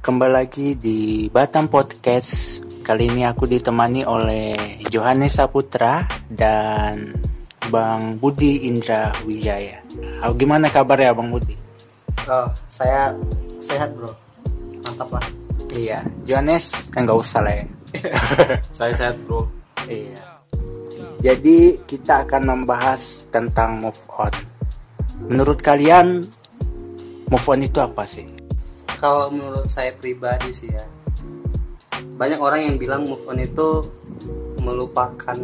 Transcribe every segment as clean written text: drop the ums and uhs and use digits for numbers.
Kembali lagi di Batam Podcast. Kali ini aku ditemani oleh Johannes Saputra dan Bang Budi Indra Wijaya. Gimana kabar ya Bang Budi? Saya sehat bro, mantap lah. Iya, Johannes nggak usah lah ya. Saya sehat bro. Iya. Jadi kita akan membahas tentang move on. Menurut kalian move on itu apa sih? Kalau menurut saya pribadi sih ya, banyak orang yang bilang move on itu melupakan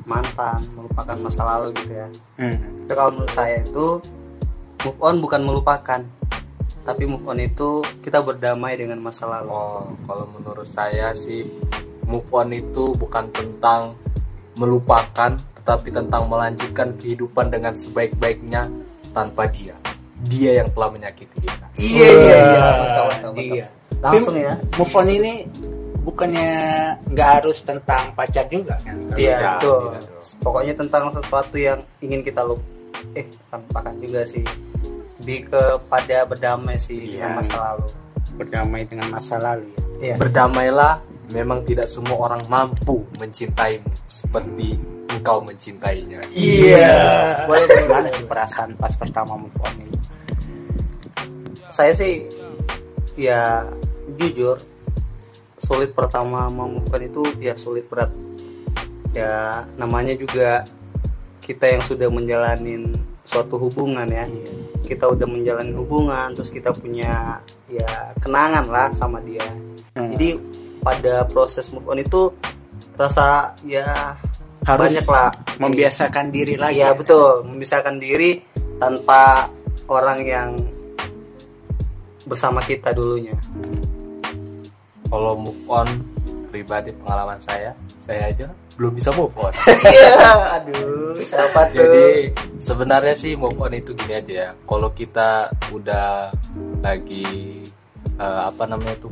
mantan, melupakan masa lalu gitu ya. Tapi kalau menurut saya itu move on bukan melupakan, tapi move on itu kita berdamai dengan masa lalu. Kalau menurut saya sih move on itu bukan tentang melupakan, tetapi tentang melanjutkan kehidupan dengan sebaik-baiknya tanpa dia yang telah menyakiti kita. Iya. Mantap. Langsung ya. Move on ini bukannya nggak harus tentang pacar juga kan? Iya betul. Pokoknya tentang sesuatu yang ingin kita lupakan juga sih. Lebih kepada berdamai sih dengan masa lalu. Berdamai dengan masa lalu ya. Iya. Berdamailah, memang tidak semua orang mampu mencintaimu seperti engkau mencintainya. Iya. Boleh gimana sih perasaan pas pertama move on ini? Saya sih ya jujur sulit pertama move on itu ya sulit berat. Ya namanya juga kita yang sudah menjalanin suatu hubungan ya. Kita udah menjalani hubungan, terus kita punya ya kenangan lah sama dia. Jadi pada proses move on itu terasa ya harus banyak lah membiasakan diri lagi. Ya betul, membiasakan diri tanpa orang yang bersama kita dulunya. Kalau move on pribadi pengalaman saya aja belum bisa move on. Aduh, siapa tuh? Jadi sebenarnya sih move on itu gini aja ya. Kalau kita udah lagi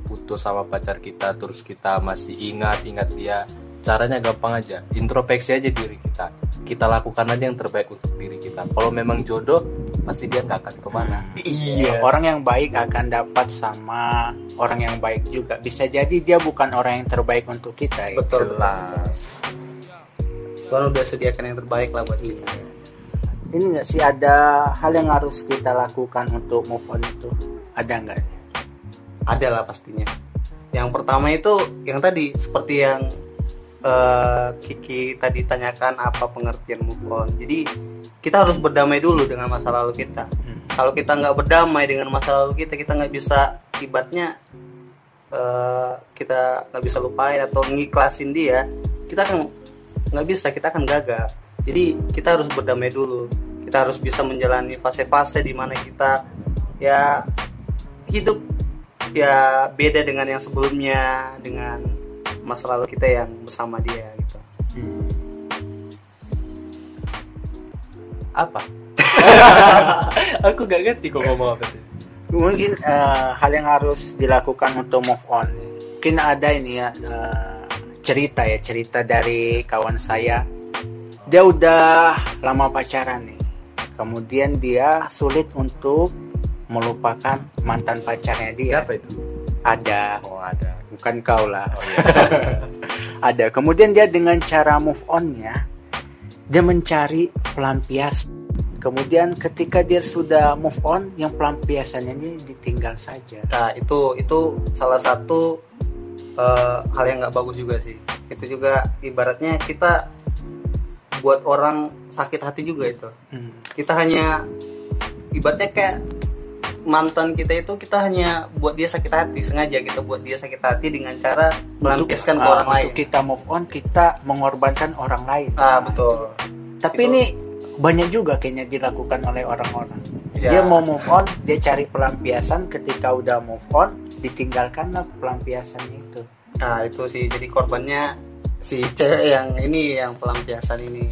putus sama pacar kita, terus kita masih ingat dia, caranya gampang aja, introspeksi aja diri kita. Kita lakukan aja yang terbaik untuk diri kita. Kalau memang jodoh, pasti dia nggak akan kemana. Iya. Orang yang baik akan dapat sama orang yang baik juga. Bisa jadi dia bukan orang yang terbaik untuk kita. Ya? Betul. Jelas. Tuhan udah sediakan yang terbaik lah buat kita. Ini nggak sih ada hal yang harus kita lakukan untuk move on itu? Ada nggak? Ada lah pastinya. Yang pertama itu yang tadi seperti yang Kiki tadi tanyakan, apa pengertian move on. Jadi kita harus berdamai dulu dengan masa lalu kita. Kalau kita nggak berdamai dengan masa lalu kita nggak bisa, ibaratnya kita nggak bisa lupain atau ngiklasin dia, kita kan nggak bisa, kita akan gagal. Jadi kita harus berdamai dulu. Kita harus bisa menjalani fase-fase di mana kita ya hidup ya beda dengan yang sebelumnya, dengan masa lalu kita yang bersama dia gitu. Apa? Aku gak ngerti kok ngomong apa sih. Mungkin hal yang harus dilakukan untuk move on. Mungkin ada ini ya cerita dari kawan saya. Dia udah lama pacaran nih. Kemudian dia sulit untuk melupakan mantan pacarnya dia. Siapa itu? Ada. Ada. Bukan kau lah. Iya. Ada. Kemudian dia dengan cara move on-nya, dia mencari pelampiasan. Kemudian ketika dia sudah move on, yang pelampiasannya ini ditinggal saja. Nah itu salah satu hal yang nggak bagus juga sih. Itu juga ibaratnya kita buat orang sakit hati juga itu. Kita hanya ibaratnya kayak mantan kita itu, kita hanya buat dia sakit hati, sengaja kita buat dia sakit hati dengan cara melampiaskan ke orang lain. Untuk kita move on, kita mengorbankan orang lain. Betul. Tapi itu, ini banyak juga kayaknya dilakukan oleh orang-orang. Ya. Dia mau move on, dia cari pelampiasan. Ketika udah move on, ditinggalkanlah pelampiasannya itu. Nah itu sih, jadi korbannya si cewek yang ini, yang pelampiasan ini.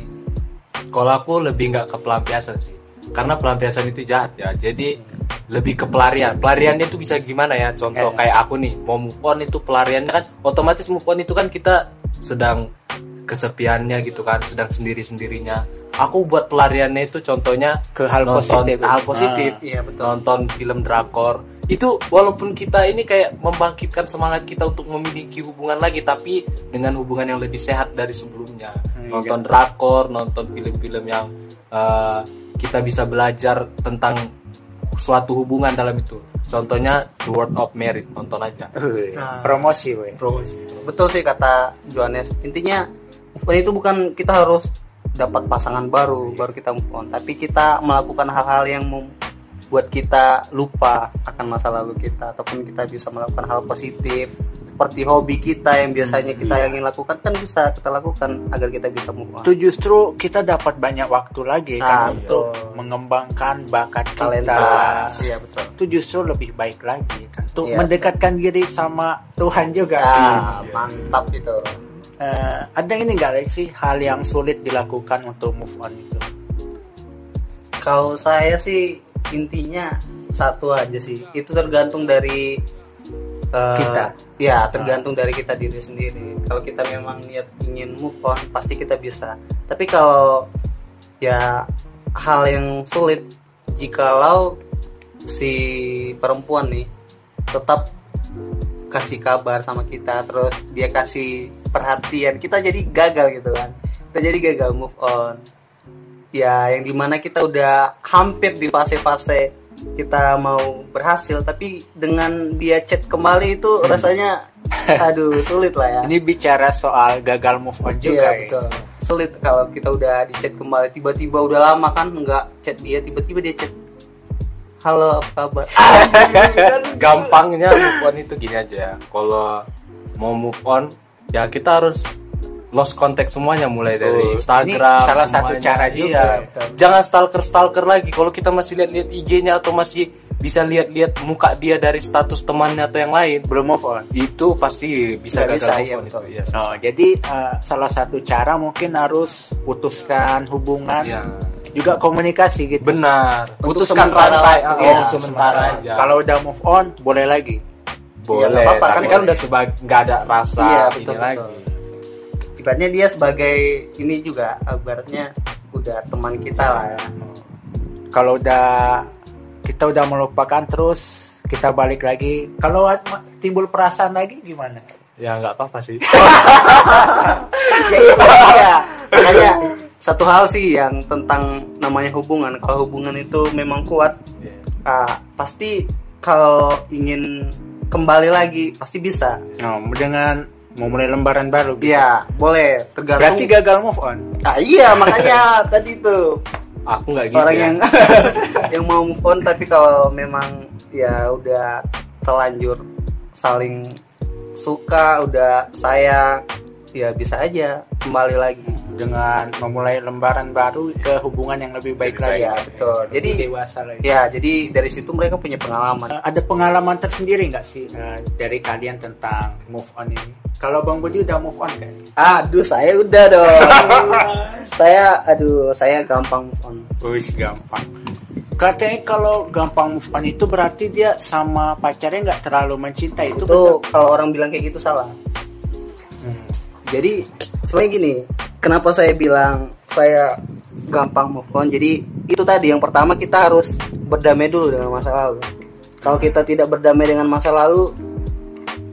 Kalau aku lebih nggak ke pelampiasan sih, karena pelampiasan itu jahat ya. Jadi lebih ke pelarian. Pelariannya itu bisa gimana ya? Contoh kayak aku nih, mau move on itu pelariannya kan otomatis move on itu kan kita sedang kesepiannya gitu kan, sedang sendiri-sendirinya. Aku buat pelariannya itu contohnya ke hal positif. Hal positif. Iya betul. Nonton film drakor itu walaupun kita ini kayak membangkitkan semangat kita untuk memiliki hubungan lagi, tapi dengan hubungan yang lebih sehat dari sebelumnya. Nonton drakor, nonton film-film yang kita bisa belajar tentang suatu hubungan dalam itu. Contohnya The World of Merit, nonton aja. Promosi, weh. Betul sih kata Johannes. Intinya move on itu bukan kita harus dapat pasangan baru kita move on, tapi kita melakukan hal-hal yang membuat kita lupa akan masa lalu kita, ataupun kita bisa melakukan hal positif seperti hobi kita yang biasanya kita ingin lakukan, kan bisa kita lakukan agar kita bisa move on. Itu justru kita dapat banyak waktu lagi kan untuk betul. mengembangkan bakat Talenta. kita. Iya betul. Itu justru lebih baik lagi kan, untuk Iya, mendekatkan diri sama Tuhan juga. Mantap itu. Ada ini nggak sih hal yang sulit dilakukan untuk move on itu? Kalau saya sih intinya satu aja sih, itu tergantung dari Kita. Ya, tergantung dari kita diri sendiri. Kalau kita memang niat ingin move on, pasti kita bisa. Tapi kalau ya hal yang sulit, jikalau si perempuan nih tetap kasih kabar sama kita, terus dia kasih perhatian, kita jadi gagal gitu kan, kita jadi gagal move on ya, yang dimana kita udah hampir di fase-fase kita mau berhasil, tapi dengan dia chat kembali itu rasanya aduh sulit lah ya. Ini bicara soal gagal move on juga. Iya betul, sulit kalau kita udah di chat kembali, tiba-tiba udah lama kan nggak chat dia, tiba-tiba dia chat, halo apa kabar. Gampangnya move on itu gini aja ya. Kalau mau move on ya kita harus lost contact semuanya, mulai dari Instagram. Ini salah satu semuanya. cara juga. Iya. Jangan stalker lagi. Kalau kita masih lihat-lihat IG-nya atau masih bisa lihat-lihat muka dia dari status temannya atau yang lain, Belum move on. itu pasti bisa Nggak gagal bisa, move iya, on betul. itu. Iya, Oh, jadi salah satu cara mungkin harus putuskan hubungan, Iya. juga komunikasi gitu. Benar. Untuk Putuskan sementara rantai. waktu, Oh, ya, sementara aja. Kalau udah move on, boleh lagi. boleh, nggak apa-apa, tapi kan kan udah nggak ada rasa Iya, ini betul, lagi. betul. Ibaratnya dia sebagai ini juga, ibaratnya udah teman kita lah ya. Kalau kita udah melupakan, terus kita balik lagi, kalau timbul perasaan lagi gimana? Ya nggak apa-apa sih. Ya itu ya. Makanya satu hal sih yang tentang namanya hubungan, kalau hubungan itu memang kuat, pasti kalau ingin kembali lagi pasti bisa. No, dengan mau mulai lembaran baru gitu. Iya, boleh, tergantung. Berarti gagal move on. Iya, makanya tadi tuh Aku nggak gitu. orang ya. yang yang mau move on, tapi kalau memang ya udah terlanjur saling suka, udah sayang, ya bisa aja kembali lagi. Dengan memulai lembaran baru ke hubungan yang lebih baik lagi. Ya betul. Jadi Jadi dewasa lagi. ya, jadi dari situ mereka punya pengalaman. Ada pengalaman tersendiri nggak sih dari kalian tentang move on ini? Kalau Bang Budi udah move on kan? Aduh, saya udah dong. saya gampang move on. Wih, gampang. Katanya kalau gampang move on itu berarti dia sama pacarnya nggak terlalu mencintai. Itu Itu kalau orang bilang kayak gitu salah. Jadi sebenarnya gini, kenapa saya bilang saya gampang move on? Jadi itu tadi, yang pertama kita harus berdamai dulu dengan masa lalu. Kalau kita tidak berdamai dengan masa lalu,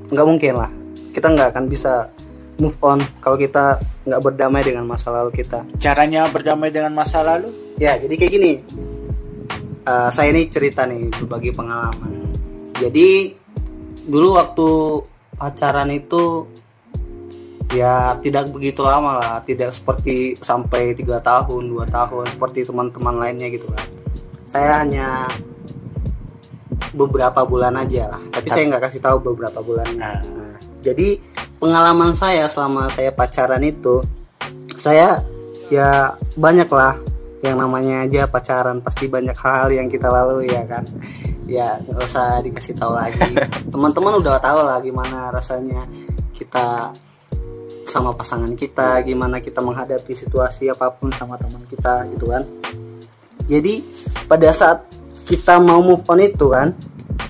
nggak mungkin lah, kita nggak akan bisa move on kalau kita nggak berdamai dengan masa lalu kita. Caranya berdamai dengan masa lalu? Ya, jadi kayak gini. Saya ini cerita nih, berbagi pengalaman. Jadi dulu waktu pacaran itu ya tidak begitu lama lah, tidak seperti sampai 3 tahun, 2 tahun seperti teman-teman lainnya gitu kan. Saya hanya beberapa bulan aja lah, tapi saya nggak kasih tahu beberapa bulannya. Nah, jadi pengalaman saya selama saya pacaran itu, saya ya banyak lah, yang namanya aja pacaran pasti banyak hal yang kita lalui ya kan. Ya nggak usah dikasih tahu lagi, teman-teman udah tahu lah gimana rasanya kita sama pasangan kita, gimana kita menghadapi situasi apapun sama teman kita gitu kan. Jadi pada saat kita mau move on itu kan,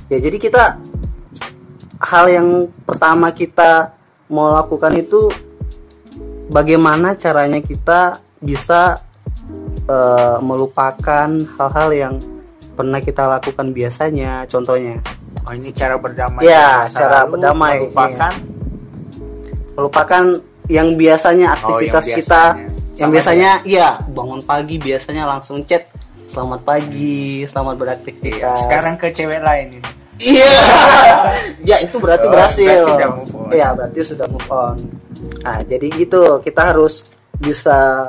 ya jadi kita, hal yang pertama kita mau lakukan itu bagaimana caranya kita bisa melupakan hal-hal yang pernah kita lakukan biasanya, contohnya. Oh, ini cara berdamai. Ya, dengan masa cara lalu, berdamai, melupakan yang biasanya aktivitas yang kita, biasanya. yang Sama biasanya ya bangun pagi biasanya langsung chat selamat pagi, selamat Iya, beraktivitas. sekarang ke cewek lain ini. Iya. Ya itu berarti berhasil. Berarti udah move on. Iya, berarti sudah move on. Nah, jadi gitu, kita harus bisa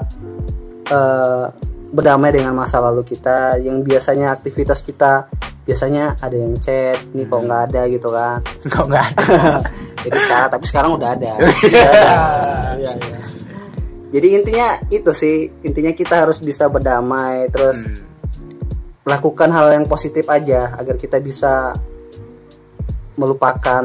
berdamai dengan masa lalu kita yang biasanya aktivitas kita biasanya ada yang chat, nih kok nggak ada gitu kan. Kok nggak ada? Jadi sekarang udah ada. Iya. Jadi intinya itu sih, intinya kita harus bisa berdamai, terus lakukan hal yang positif aja agar kita bisa melupakan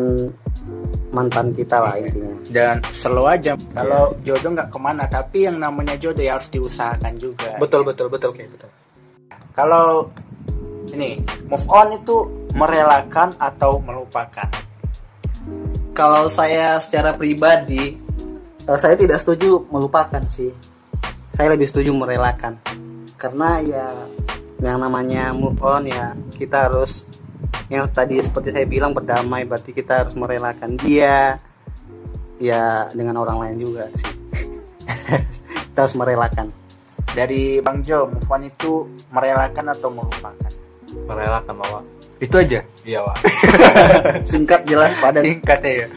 mantan kita lah intinya. Dan slow aja. Kalau jodoh nggak kemana, tapi yang namanya jodoh ya harus diusahakan juga. Betul kayak betul. Kalau ini move on itu merelakan atau melupakan? Kalau saya secara pribadi, saya tidak setuju melupakan sih. Saya lebih setuju merelakan. Karena ya yang namanya move on ya kita harus, yang tadi seperti saya bilang, berdamai, berarti kita harus merelakan dia ya dengan orang lain juga sih. Kita harus merelakan. Dari Bang Jo, move on itu merelakan atau melupakan? Merelakan, Wak. Itu aja. Iya, Wak. Singkat, jelas, padat. Singkatnya ya.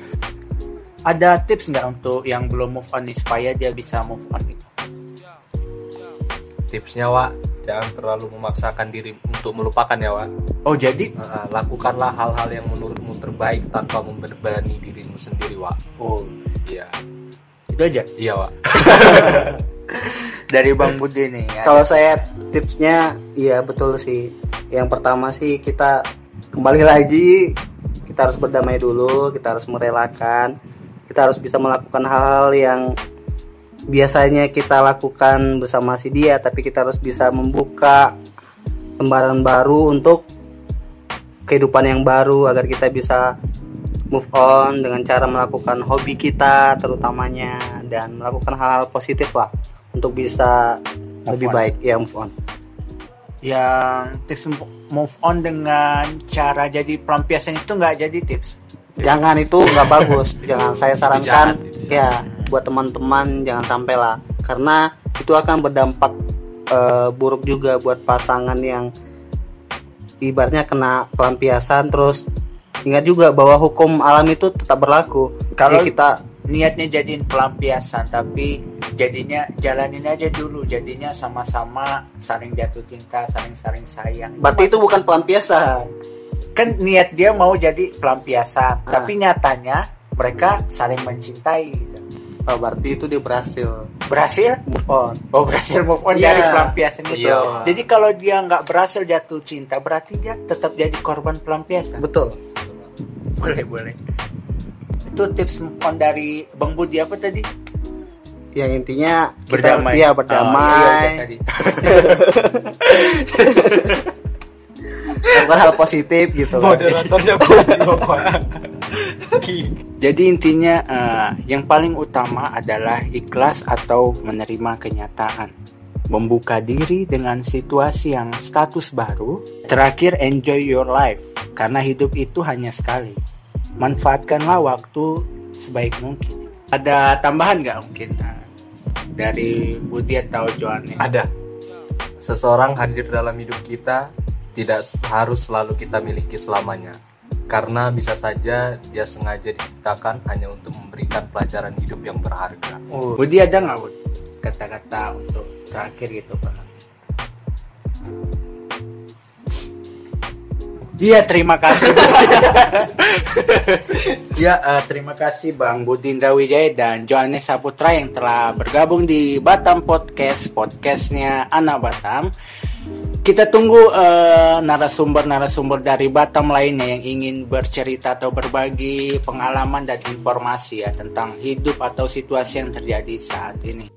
Ada tips nggak untuk yang belum move on nih supaya dia bisa move on gitu? Tipsnya, Wak, jangan terlalu memaksakan diri untuk melupakan ya, Wak. Oh, jadi Lakukanlah hal-hal yang menurutmu terbaik tanpa membebani dirimu sendiri, Wak. oh, Iya. itu aja. Iya, Wak. Dari Bang Budi nih. Kalau saya tipsnya ya betul sih. Yang pertama sih kita kembali lagi, kita harus berdamai dulu, kita harus merelakan, kita harus bisa melakukan hal-hal yang biasanya kita lakukan bersama si dia, tapi kita harus bisa membuka lembaran baru untuk kehidupan yang baru agar kita bisa move on dengan cara melakukan hobi kita terutamanya dan melakukan hal-hal positif lah untuk bisa lebih baik ya move on. Yang tips move on dengan cara jadi pelampiasan itu nggak jadi tips. Jangan, itu nggak bagus. Jangan, saya sarankan jahat, ya buat teman-teman jangan sampai lah, karena itu akan berdampak buruk juga buat pasangan yang ibaratnya kena pelampiasan. Terus ingat juga bahwa hukum alam itu tetap berlaku. Kalau jadi kita niatnya jadiin pelampiasan, tapi jadinya jalanin aja dulu, jadinya sama-sama saling jatuh cinta, saling sayang. berarti itu bukan pelampiasan. Kan niat dia mau jadi pelampiasan, tapi nyatanya mereka saling mencintai gitu. Oh, berarti itu dia berhasil Move on. Oh, berhasil move on Iya. dari pelampiasan itu. Iya. Jadi kalau dia nggak berhasil jatuh cinta, berarti dia tetap jadi korban pelampiasan. Betul. Boleh. Itu tips move on dari Bang Budi apa tadi? Yang intinya kita Berdamai. ya Oh, berdamai. iya, udah tadi. Lakukan hal positif gitu. Moderatornya Jadi intinya yang paling utama adalah ikhlas atau menerima kenyataan, membuka diri dengan situasi yang status baru. Terakhir, enjoy your life karena hidup itu hanya sekali. Manfaatkanlah waktu sebaik mungkin. Ada tambahan nggak mungkin dari Budi atau Johannes? Ada. Seseorang hadir dalam hidup kita tidak harus selalu kita miliki selamanya. Karena bisa saja dia sengaja diciptakan hanya untuk memberikan pelajaran hidup yang berharga. Budi ada nggak Bud kata-kata untuk terakhir gitu Pak? Iya, terima kasih. Terima kasih Bang Budi Indrawijaya dan Johannes Saputra yang telah bergabung di Batam podcastnya Anak Batam. Kita tunggu narasumber-narasumber dari Batam lainnya yang ingin bercerita atau berbagi pengalaman dan informasi ya tentang hidup atau situasi yang terjadi saat ini.